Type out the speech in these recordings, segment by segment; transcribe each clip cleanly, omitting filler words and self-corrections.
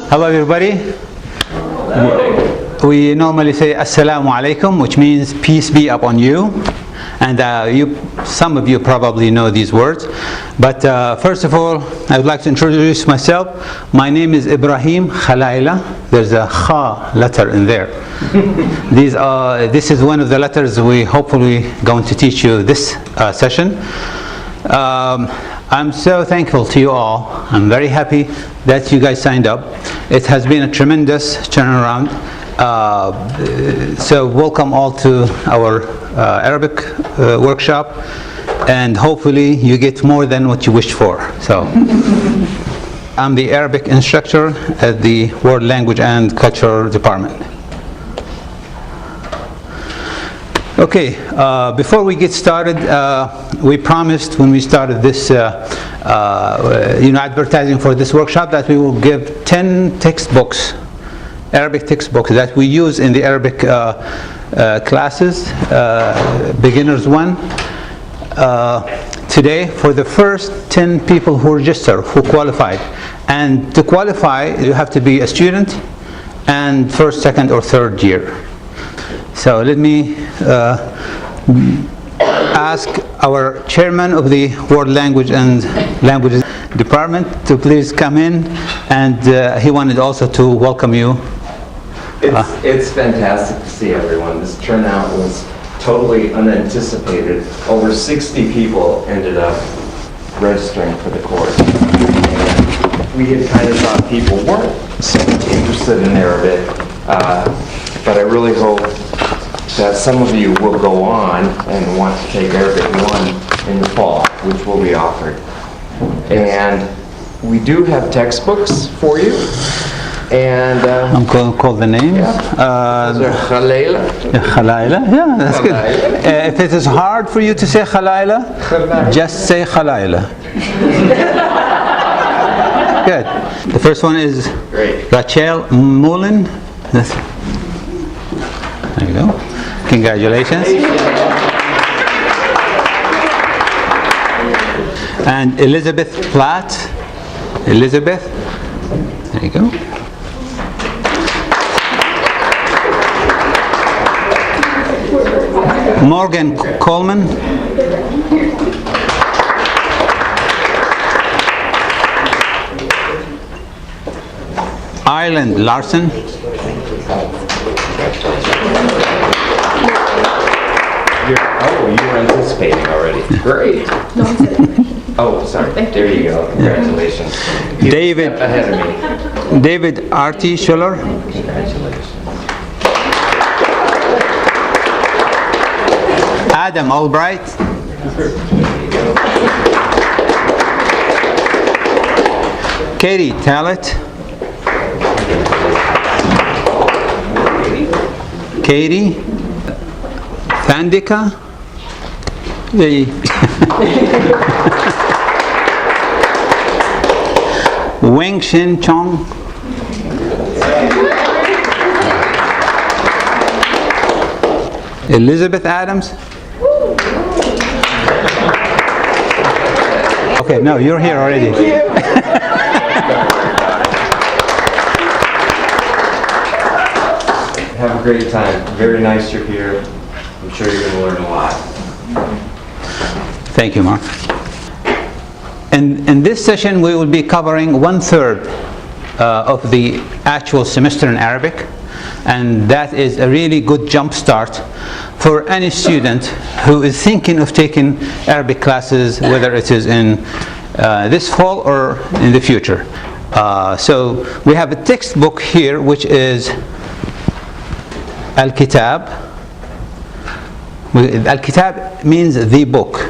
Hello everybody. We normally say Assalamu alaikum, which means peace be upon you. And some of you probably know these words. But first of all, I would like to introduce myself. My name is Ibrahim Khalaila. There's a Kha letter in there. This is one of the letters we hopefully going to teach you this session. I'm so thankful to you all. I'm very happy that you guys signed up. It has been a tremendous turnaround. So welcome all to our Arabic workshop, and hopefully you get more than what you wished for. So I'm the Arabic instructor at the World Language and Culture Department. Okay, before we get started, we promised when we started this advertising for this workshop that we will give 10 textbooks, Arabic textbooks that we use in the Arabic classes, beginners 1. Today, for the first 10 people who register, who qualified. And to qualify, you have to be a student and first, second, or third year. So let me ask our chairman of the World Language and Languages Department to please come in, and he wanted also to welcome you. It's fantastic to see everyone. This turnout was totally unanticipated. Over 60 people ended up registering for the course. We had kind of thought people weren't so interested in Arabic, but I really hope that some of you will go on and want to take Arabic 1 in the fall, which will be offered. And we do have textbooks for you. And I'm going to call the names. Khalaila. Khalaila, yeah, that's good. If it is hard for you to say Khalaila, just say Khalaila. Good. The first one is Rachel Mullen. There you go. Congratulations. And Elizabeth Platt. Elizabeth. There you go. Morgan Coleman. Ireland Larson. You were anticipating already. Great. Oh, sorry. There you go. Congratulations. David Ahead of me. David R.T. Schuller. Congratulations. Adam Albright. Katie Tallet. Katie Thandika. Weng Shin Chong. Elizabeth Adams. Okay, no, you're here already. Have a great time. Very nice you're here. I'm sure you're going to learn a lot. Thank you, Mark. In this session, we will be covering 1/3 of the actual semester in Arabic, and that is a really good jump start for any student who is thinking of taking Arabic classes, whether it is in this fall or in the future. So we have a textbook here, which is Al-Kitab. Al-Kitab means the book,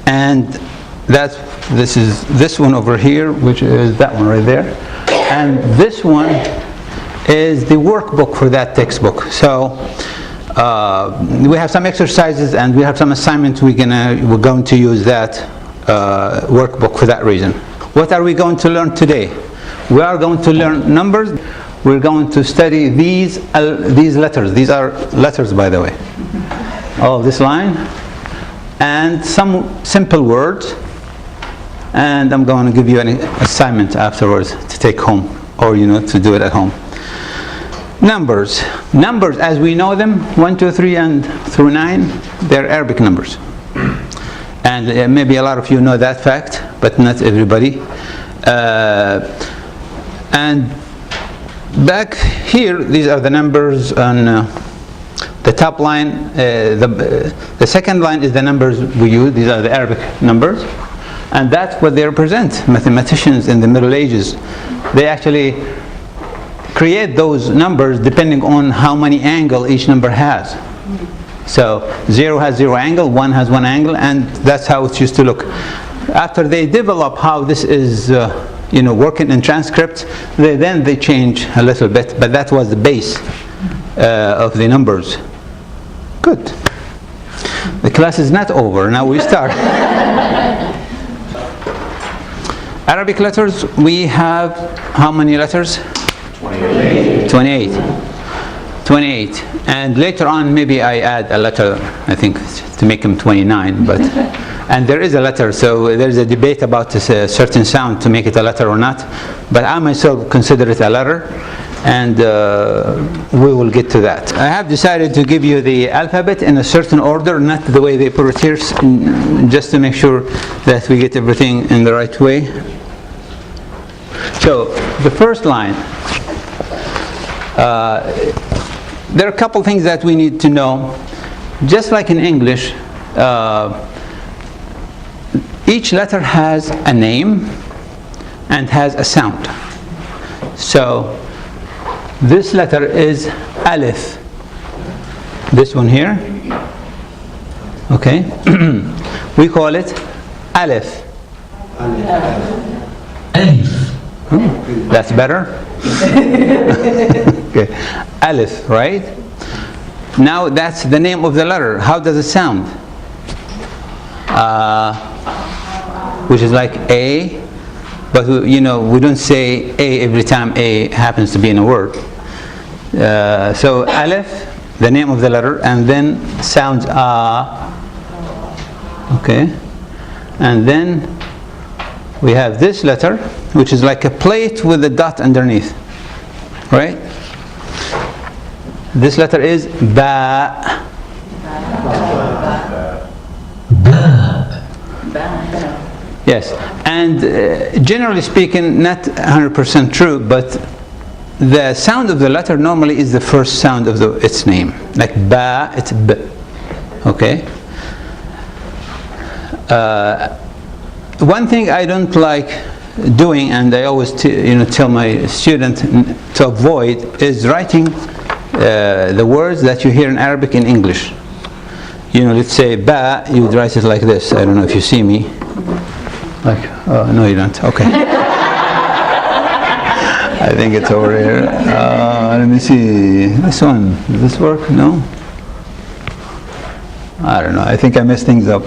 and this is this one over here, which is that one right there, and this one is the workbook for that textbook. So we have some exercises and we have some assignments. We're going to use that workbook for that reason. What are we going to learn today? We are going to learn numbers. We're going to study these letters. These are letters, by the way. All this line, and some simple words. and I'm going to give you an assignment afterwards to take home, or to do it at home. Numbers as we know them, 1, 2, 3 and through 9, they're Arabic numbers. And maybe a lot of you know that fact, but not everybody. And back here, these are the numbers on the top line. The second line is the numbers we use. These are the Arabic numbers, and that's what they represent. Mathematicians in the Middle Ages, they actually create those numbers depending on how many angle each number has. So 0 has 0 angle, 1 has 1 angle, and that's how it used to look. After they develop how this is working in transcript, they change a little bit, but that was the base of the numbers. Good. The class is not over, now we start. Arabic letters, we have how many letters? 28. 28. And later on maybe I add a letter, I think, to make them 29, but and there is a letter, so there's a debate about a certain sound to make it a letter or not, but I myself consider it a letter, and we will get to that. I have decided to give you the alphabet in a certain order, not the way they put it here, just to make sure that we get everything in the right way. So the first line, there are a couple things that we need to know. Just like in English, each letter has a name and has a sound. So this letter is Alif. This one here, okay? We call it Alif. Alif. That's better? Okay. Alif, right? Now that's the name of the letter. How does it sound? Which is like A, but we don't say A every time A happens to be in a word. So Alif, the name of the letter, and then sounds okay, and then we have this letter, which is like a plate with a dot underneath, right? This letter is Ba. Yes, and generally speaking, not 100% true, but the sound of the letter normally is the first sound of its name. Like Ba, it's B. Okay? One thing I don't like doing, and I always tell my students to avoid, is writing the words that you hear in Arabic in English. Let's say Ba, you would write it like this. I don't know if you see me. Like, oh, no you don't. Okay. I think it's over here. Let me see. This one, does this work? No? I don't know. I think I messed things up.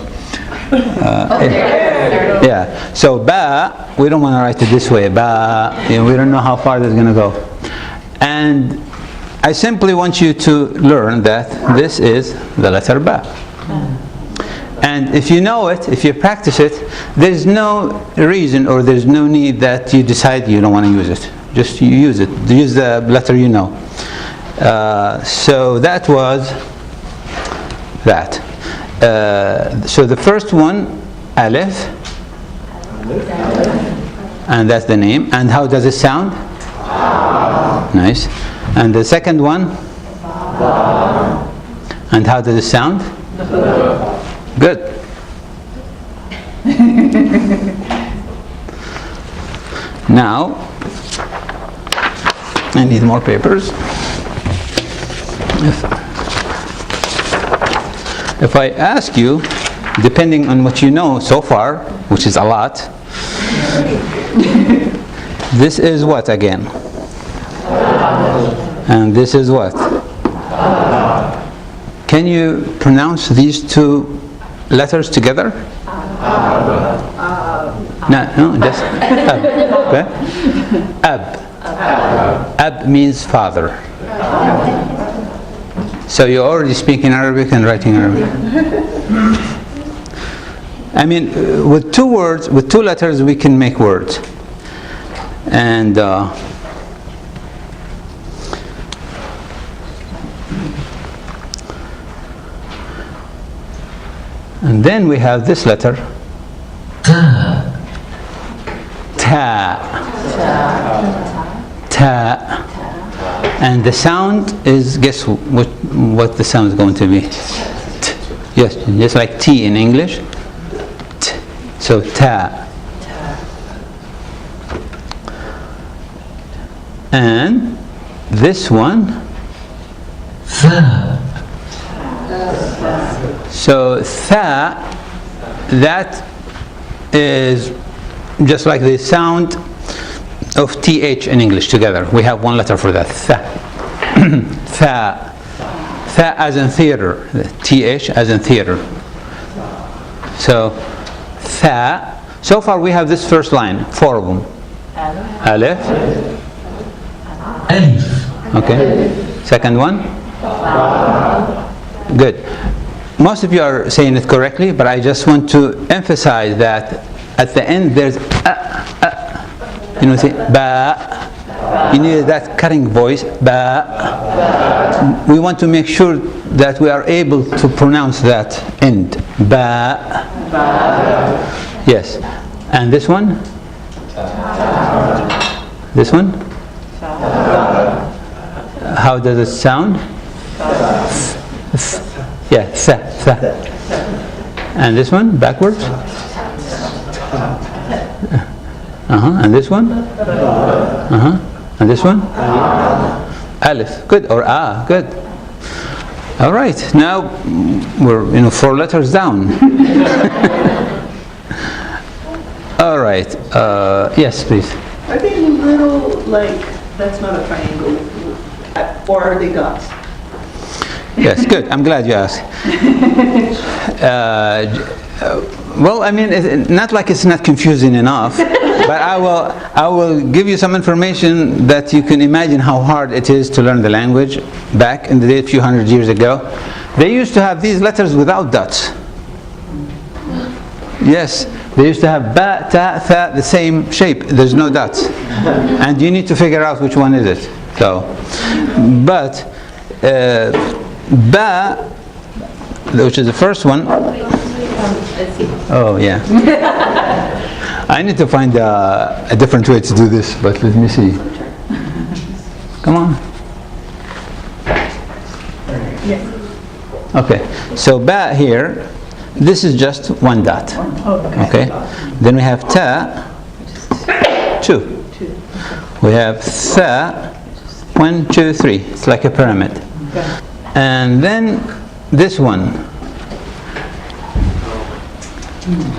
Yeah. So Ba, we don't want to write it this way. Ba, we don't know how far this is going to go. And I simply want you to learn that this is the letter Ba. And if you know it, if you practice it, there's no reason or there's no need that you decide you don't want to use it. Just you use it. Use the letter you know. So that was that. So the first one, Alif, and that's the name. And how does it sound? Nice. And the second one? And how does it sound? Good. Now, I need more papers. If I ask you, depending on what you know so far, which is a lot, this is what again? And this is what? Can you pronounce these two letters together? No, just Ab. Okay? Ab. Ab means father. So you're already speaking Arabic and writing Arabic. I mean, with two words, with two letters, we can make words. And then we have this letter, ta. Ta. And the sound is, guess what the sound is going to be? T. Yes, just like T in English. T. So ta. And this one, tha. So tha, that is just like the sound of TH in English together. We have one letter for that. Tha. Tha. Tha as in theater. TH as in theater. So tha. So far we have this first line, 4 of them. Alif. Alif. Okay. Second one. Good. Most of you are saying it correctly, but I just want to emphasize that at the end there's you know, say ba. You need that cutting voice, ba. We want to make sure that we are able to pronounce that end, ba. Yes. And this one? This one? How does it sound? Yeah, tha, tha. And this one, backwards? And this one? And this one? Alif. Good. Or ah. Good. All right. Now we're 4 letters down. All right. Yes, please. Are they little, like, that's not a triangle, or are they dots? Yes, good. I'm glad you asked. Well, I mean, not like it's not confusing enough, but I will give you some information that you can imagine how hard it is to learn the language. Back in the day, a few hundred years ago, they used to have these letters without dots. Yes, they used to have ba, ta, tha, the same shape. There's no dots, and you need to figure out which one is it. So, but ba, which is the first one. Oh yeah. I need to find a different way to do this, but let me see. Come on. Okay. So ba here, this is just 1 dot. Okay. Then we have ta, 2. We have tha, 1, 2, 3. It's like a pyramid. And then this one.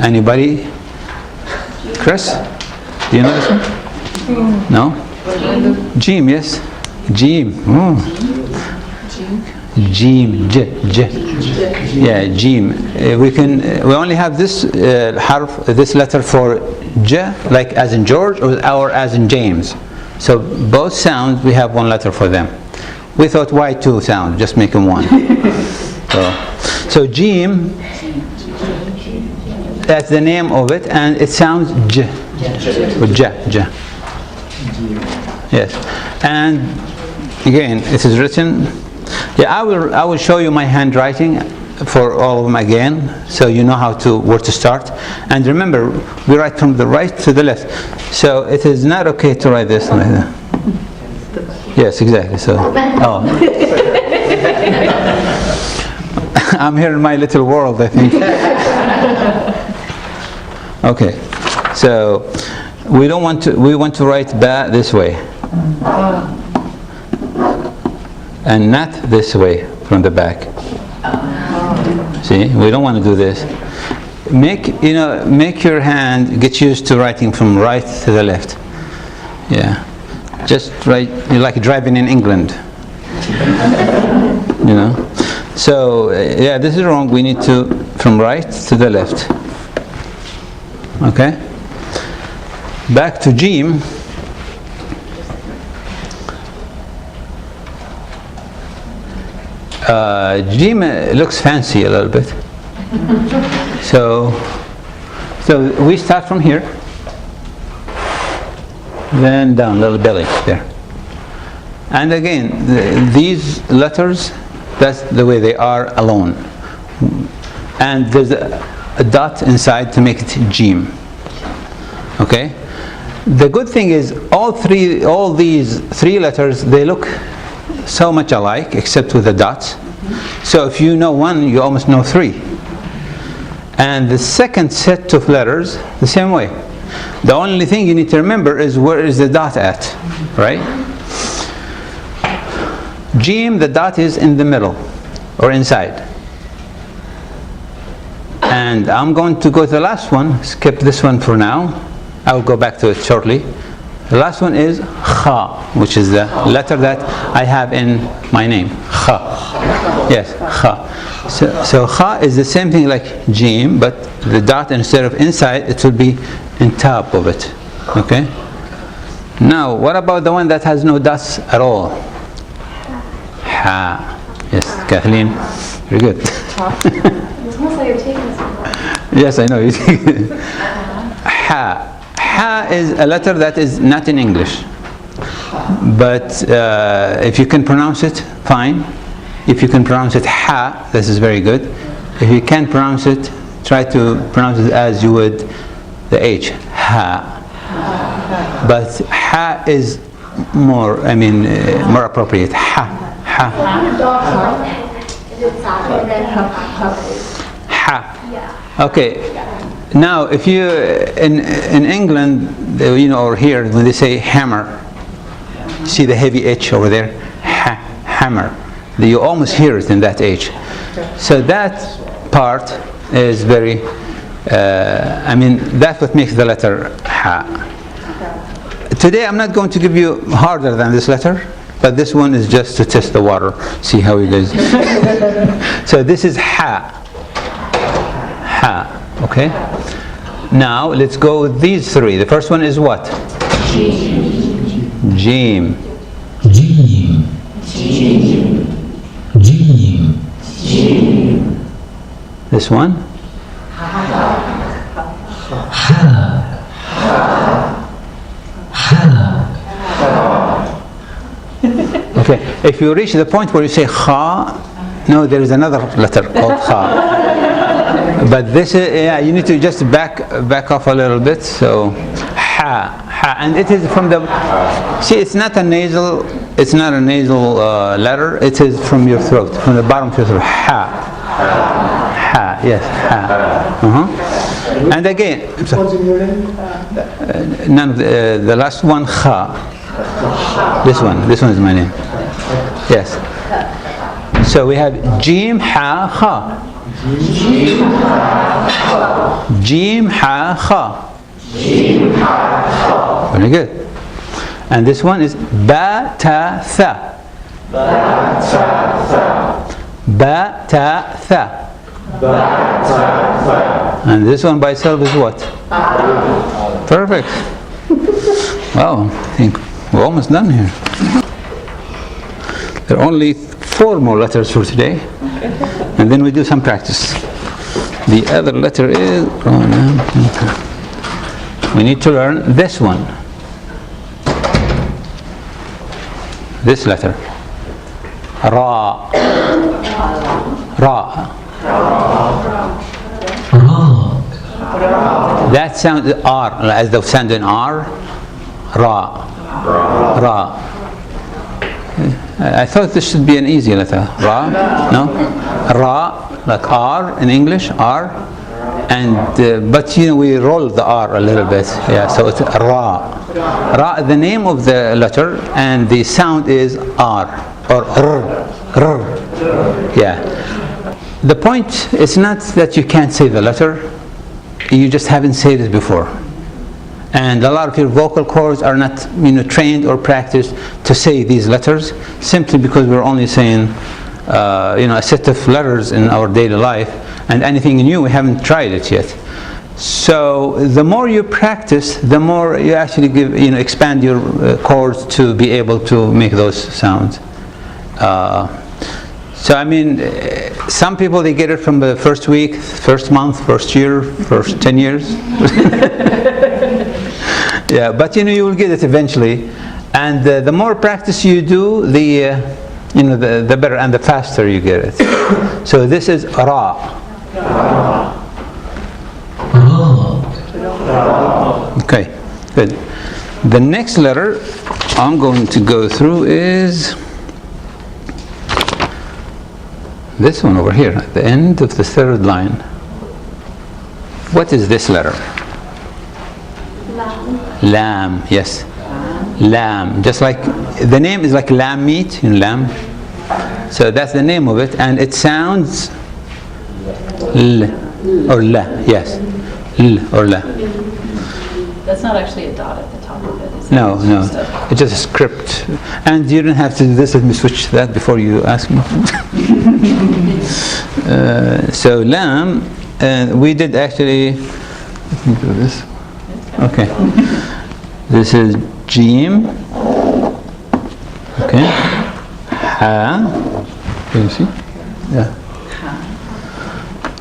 Anybody? Chris? Do you know this one? No? Jim, yes. Jim. Jim, j. Yeah, Jim. We only have this harf, this letter for j, like as in George or as in James. So both sounds we have 1 letter for them. We thought why 2 sounds? Just make them 1. So Jim. That's the name of it, and it sounds j. J. Yes. And again, it is written. Yeah, I will show you my handwriting for all of them again, so you know where to start. And remember, we write from the right to the left. So it is not okay to write this like that. Yes, exactly. So, I'm here in my little world, I think. Okay, so we want to write ba this way, and not this way from the back. See, we don't want to do this. Make your hand get used to writing from right to the left. Yeah, just write like driving in England. So yeah, this is wrong. We need to from right to the left. Okay. Back to Jim. Jim looks fancy a little bit. So So we start from here, then down, little belly there. And again, these letters, that's the way they are alone. And there's a dot inside to make it Jim. Okay? The good thing is all these three letters, they look so much alike except with the dots. So if you know one, you almost know three. And the second set of letters, the same way. The only thing you need to remember is where is the dot at, right? Jim, the dot is in the middle or inside. And I'm going to go to the last one, skip this one for now. I'll go back to it shortly. The last one is Kha, which is the letter that I have in my name. Kha. Yes, Kha. So Kha is the same thing like Jim, but the dot instead of inside, it will be in top of it. Okay? Now, what about the one that has no dots at all? Ha. Yes, Kathleen. Very good. It's almost like you're taking something. Yes, I know. Ha. Ha is a letter that is not in English. But if you can pronounce it, fine. If you can pronounce it ha, this is very good. If you can't pronounce it, try to pronounce it as you would the H. Ha. But ha is more, more appropriate. Ha. Ha. Ha. Okay. Now, if you in England, or here, when they say hammer, see the heavy H over there, hammer. You almost hear it in that H. So that part is very. That's what makes the letter ha. Today, I'm not going to give you harder than this letter, but this one is just to test the water, see how it goes. So this is ha. Ha. Okay. Now let's go with these three. The first one is what? Jim. Jim. Jim. Jim. Jim. Jim. This one? Ha. Okay. If you reach the point where you say kha, no, there is another letter called kha. But this is, you need to just back off a little bit. So ha, and it is from the. See, it's not a nasal letter. It is from your throat, from the bottom of your throat. Ha, yes, ha. And again, What's in your name? none of the last one kha. This one is my name. Yes. So we have Jim ha kha. Jim ha kha. Very good. And this one is ba ta tha. Ba ta tha. And this one by itself is what? Perfect. Wow, I think we're almost done here. There are only 4 more letters for today, and then we do some practice. The other letter is, we need to learn this one. This letter. Ra. Ra. That sound is R, as the sound in R. Ra. Ra. I thought this should be an easy letter. Ra. No? Ra, like R in English, R. And but we roll the R a little bit. Yeah, so it's Ra. Ra, the name of the letter, and the sound is R or R. R. Yeah. The point is not that you can't say the letter, you just haven't said it before. And a lot of your vocal cords are not trained or practiced to say these letters, simply because we're only saying a set of letters in our daily life, and anything new, we haven't tried it yet. So the more you practice, the more you actually expand your cords to be able to make those sounds. So I mean, some people they get it from the first week, first month, first year, first 10 years. Yeah, but you know you will get it eventually, and the more practice you do, the the better and the faster you get it. So this is ra. Okay, good. The next letter I'm going to go through is this one over here at the end of the third line. What is this letter? Lam. Yes. Lamb, just like the name is like lamb meat, lamb. So that's the name of it, and it sounds l or la. Yes, l or la. That's not actually a dot at the top of it, is it? No, no, it's just a script, and you don't have to do this. Let me switch that before you ask me. So lamb, we did actually. Let me do this. Okay, this is Jim. Okay. Ha. Can you see? Yeah.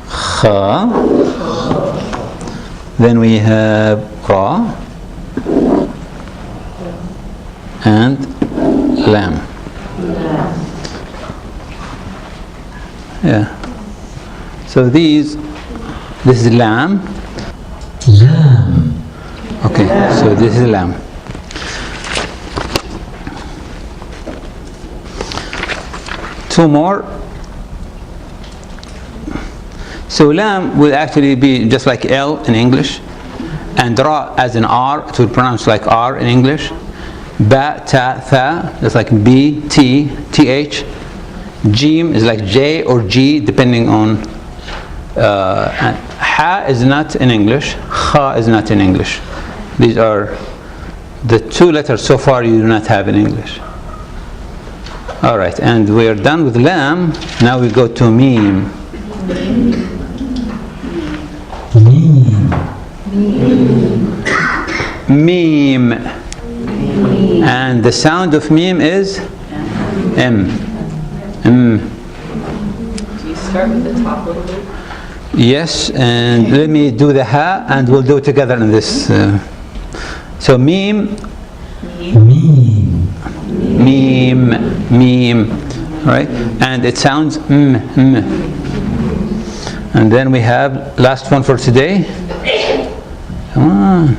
Kha. Then we have Ra and Lam. Yeah. So this is Lam. Lamb. Okay, so this is lamb. Two more. So lamb will actually be just like L in English, and ra as in R, it will pronounce like R in English. Ba, ta, tha, just like B, T, TH. Jim is like J or G, depending on. Ha is not in English. Kha is not in English. These are the two letters so far you do not have in English. All right, and we are done with lam. Now we go to meme. Meme. And the sound of meme is M. M. Do you start with the top little bit? Yes, and let me do the ha, and we'll do it together in this. So meme. Meme. Meme. Right? And it sounds m. And then we have last one for today. Come on.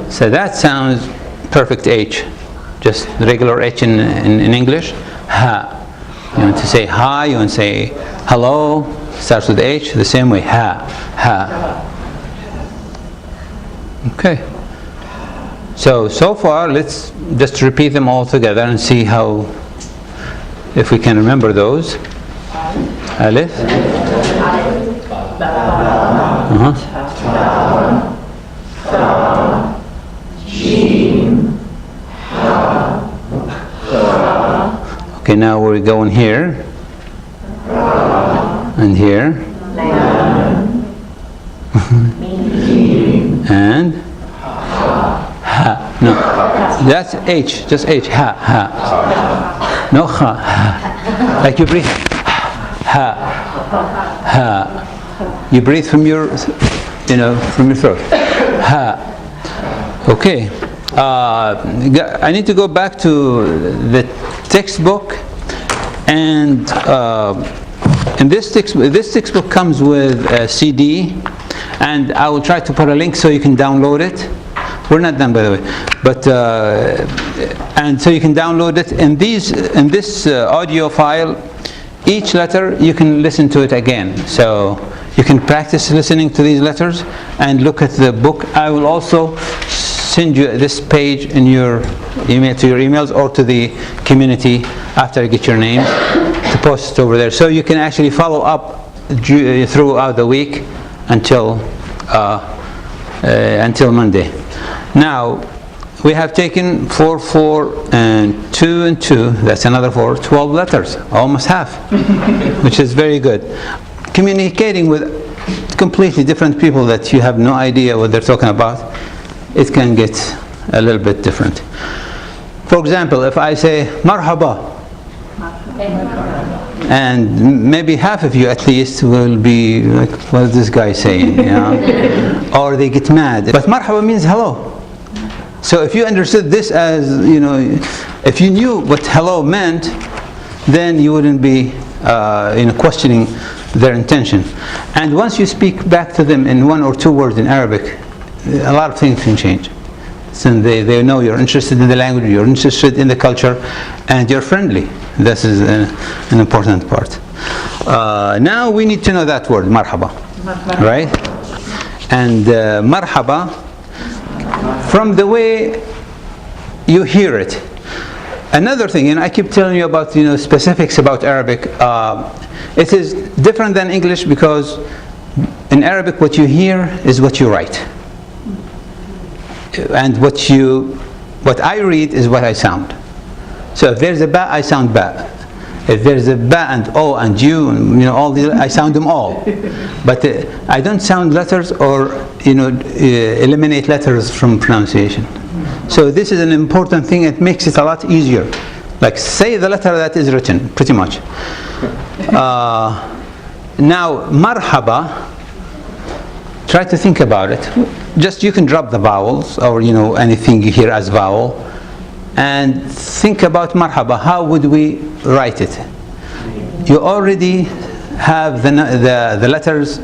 So that sounds perfect H. Just regular H in English. Ha. You want to say hi, you want to say hello, starts with H, the same way. Ha. Ha. Okay. So far, let's just repeat them all together and see how, if we can remember those. Alif. Okay, now we're going here and here and ha. No, that's H, just H. Ha, ha. No ha, ha. Like you breathe. Ha, ha. You breathe from your, from your throat. Ha. Okay. I need to go back to the textbook, and this textbook comes with a CD, and I will try to put a link so you can download it. We're not done, by the way, but and so you can download it. In this audio file, each letter you can listen to it again, so you can practice listening to these letters and look at the book. I will also send you this page in your email, to your emails or to the community after I get your name, to post it over there, so you can actually follow up throughout the week until Monday. Now we have taken 4, 4, and 2 and 2. That's another 4. 12 letters, almost half, which is very good. Communicating with completely different people that you have no idea what they're talking about, it can get a little bit different. For example, if I say marhaba, and maybe half of you at least will be like, what is this guy saying? You know? Or they get mad. But marhaba means hello. So if you understood this as, you know, if you knew what hello meant, then you wouldn't be questioning their intention. And once you speak back to them in 1 or 2 words in Arabic, a lot of things can change. So they know you're interested in the language, you're interested in the culture, and you're friendly. This is an important part. Now we need to know that word, marhaba. Right? And marhaba, from the way you hear it. Another thing, and I keep telling you about specifics about Arabic. It is different than English because in Arabic what you hear is what you write. And what I read is what I sound. So if there's a ba, I sound ba. If there's a ba and o and you, all these, I sound them all. But I don't sound letters or eliminate letters from pronunciation. So this is an important thing. It makes it a lot easier. Like say the letter that is written, pretty much. Now marhaba. Try to think about it. Just you can drop the vowels or anything you hear as vowel, and think about marhaba. How would we write it? You already have the letters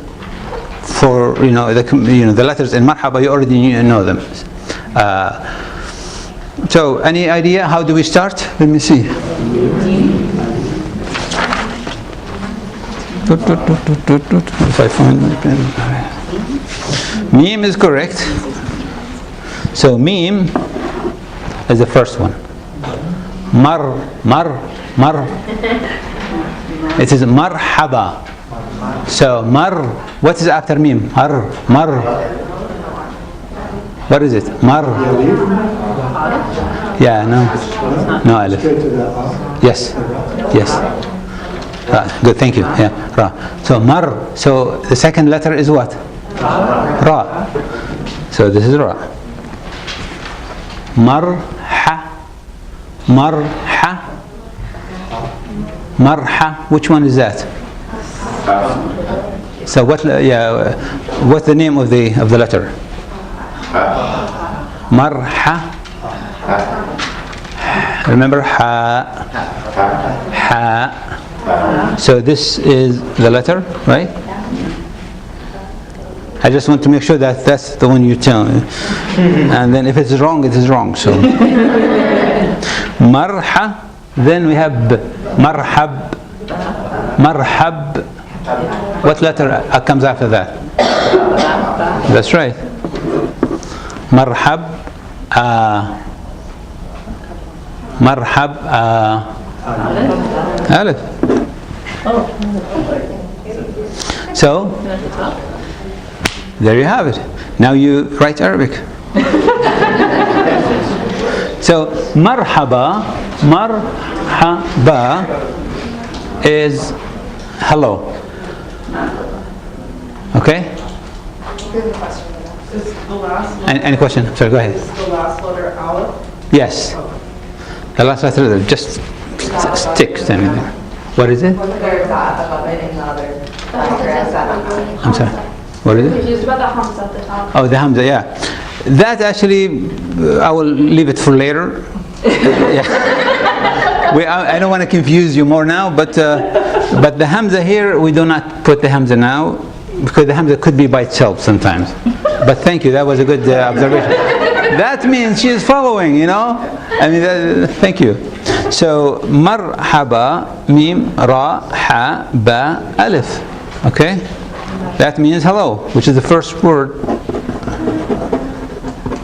for the letters in marhaba. You already know them. So any idea how do we start? Let me see. If I find my pen. Meme is correct. So meme is the first one. Mar. It is marhaba. So mar. What is after meme? Mar. What is it? Mar. Yeah, no alif. Yes. Good, thank you. Yeah, ra. So mar. So the second letter is what? Ra. So this is ra. Marha. Which one is that? So what? Yeah. What's the name of the letter? Marha. Remember ha. So this is the letter, right? I just want to make sure that that's the one you tell me. And then if it's wrong, it is wrong. So marha. Then we have b. Marhab. What letter comes after that? That's right. Marhab. Alif. So there you have it. Now you write Arabic. So marhaba is hello. Okay? Is the last one? Any question? Sorry, go ahead. Is the last letter aleph? Yes. The last letter just sticks. What is it? There's that above it in the other. I'm sorry. What is it? Confused about the hamza at the top. Oh, the hamza, yeah. That actually, I will leave it for later. Yeah. I don't want to confuse you more now, but the hamza here, we do not put the hamza now, because the hamza could be by itself sometimes. But thank you, that was a good observation. That means she is following, thank you. So, marhaba, mim, ra, ha, ba, alif. Okay? That means hello, which is the first word.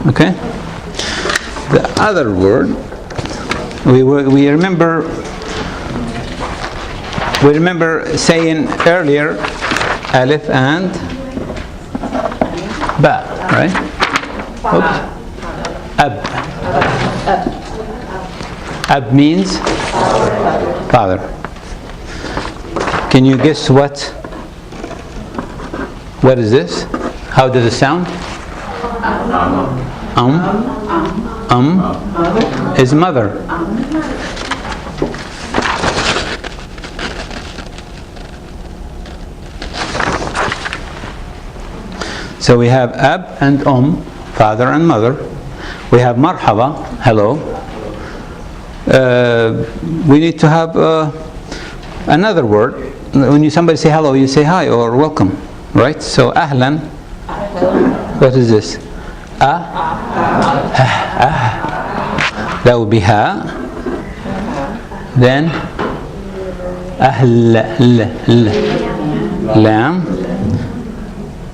Okay? The other word, we remember saying earlier alif and ba, right? Oops. Ab means father. Can you guess what is this? How does it sound? Is mother. So we have ab and father and mother. We have marhaba, hello. We need to have another word. When somebody say hello, you say hi or welcome, right? So ahlan. What is this? That would be ha. Then lam.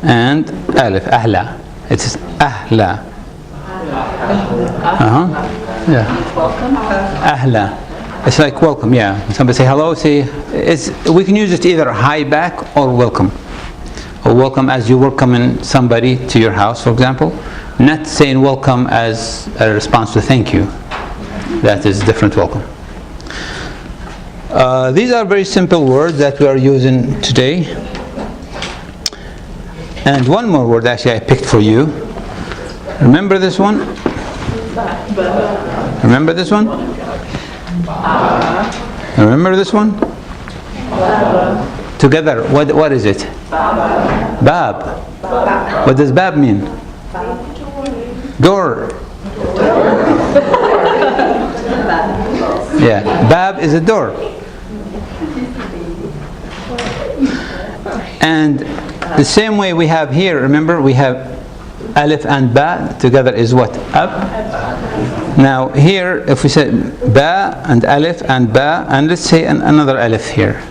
And alif, ahla. It's ahla. Yeah. Ahla. It's like welcome, yeah. When somebody say hello, we can use it either hi back or welcome. Or welcome as you welcoming somebody to your house, for example. Not saying welcome as a response to thank you. That is different welcome. These are very simple words that we are using today. And one more word actually I picked for you. Remember this one? Remember this one? Remember this one? Together, what is it? Bab. What does bab mean? Door. Yeah, bab is a door. And the same way we have here, remember, we have alif and ba, together is what? Ab. Now here, if we say ba and alif and ba, and let's say another alif here.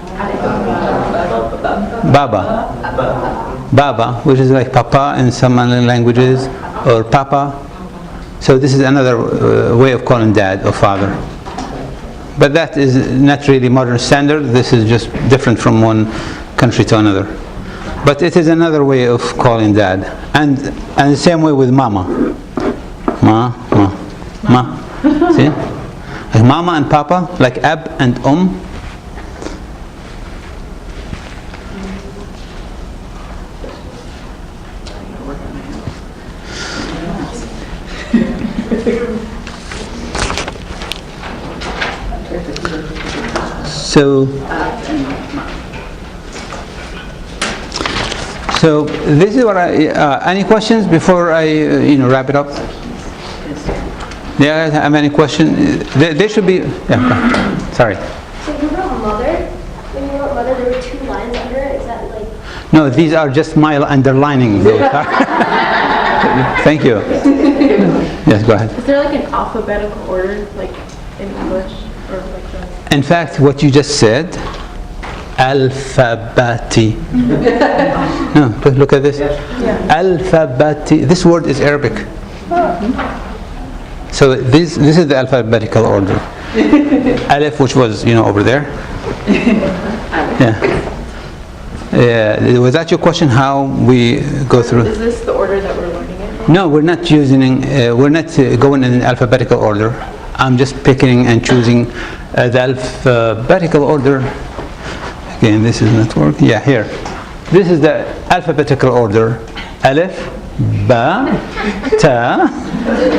Baba. Baba, which is like papa in some languages, or papa. So this is another way of calling dad or father. But that is not really modern standard. This is just different from one country to another. But it is another way of calling dad. And the same way with mama. Ma. See? Like mama and papa, like ab and So this is what any questions before I wrap it up? Yeah, have any question? There should be. Yeah. Sorry. So you wrote mother. When you wrote mother, there were 2 lines under it. Is that like? No, these are just my underlining. Thank you. Yes, go ahead. Is there like an alphabetical order, like in English, or like that? In fact, what you just said, alphabeti. No, look at this. Yeah. Alphabeti. This word is Arabic. So this is the alphabetical order. Alif, which was over there. Yeah. Was that your question? How we go through? Is this the order that we're learning it? No, we're not using. We're not going in alphabetical order. I'm just picking and choosing the alphabetical order. Again, this is not working. Yeah, here. This is the alphabetical order. Alif, ba, ta,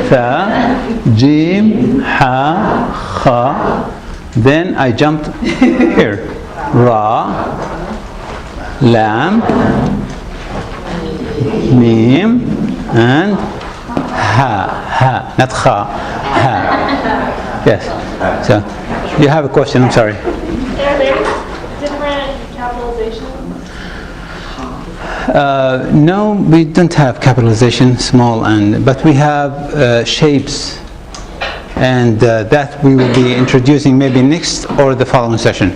tha, jim, ha, kha. Then I jumped here. Ra, lam, mim, and ha, not kha, ha. Yes. So you have a question? I'm sorry. Are there different capitalizations? No, we don't have capitalization, small but we have shapes, and that we will be introducing maybe next or the following session.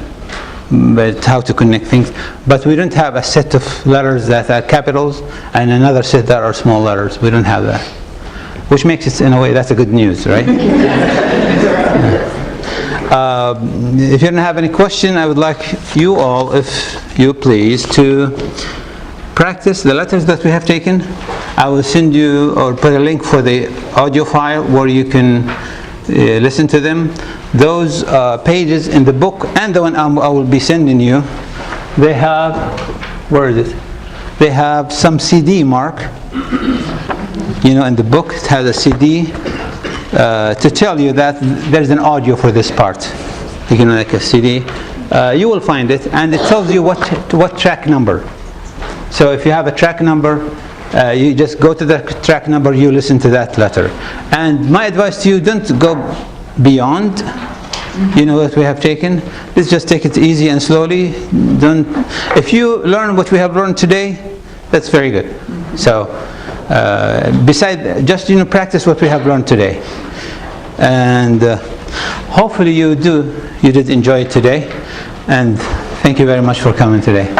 But how to connect things. But we don't have a set of letters that are capitals and another set that are small letters. We don't have that. Which makes it, in a way, that's a good news, right? If you don't have any question, I would like you all, if you please, to practice the letters that we have taken. I will send you or put a link for the audio file where you can listen to them. Those pages in the book and the one I will be sending you, they have, where is it? They have some CD mark. you know, in the book it has a CD to tell you that there's an audio for this part. You know, like a CD. You will find it, and it tells you what track number. So if you have a track number, you just go to the track number, you listen to that letter. And my advice to you, don't go beyond, you know, what we have taken. Let's just take it easy and slowly. If you learn what we have learned today, that's very good. So besides, just, you know, practice what we have learned today. And hopefully you did enjoy it today. And thank you very much for coming today.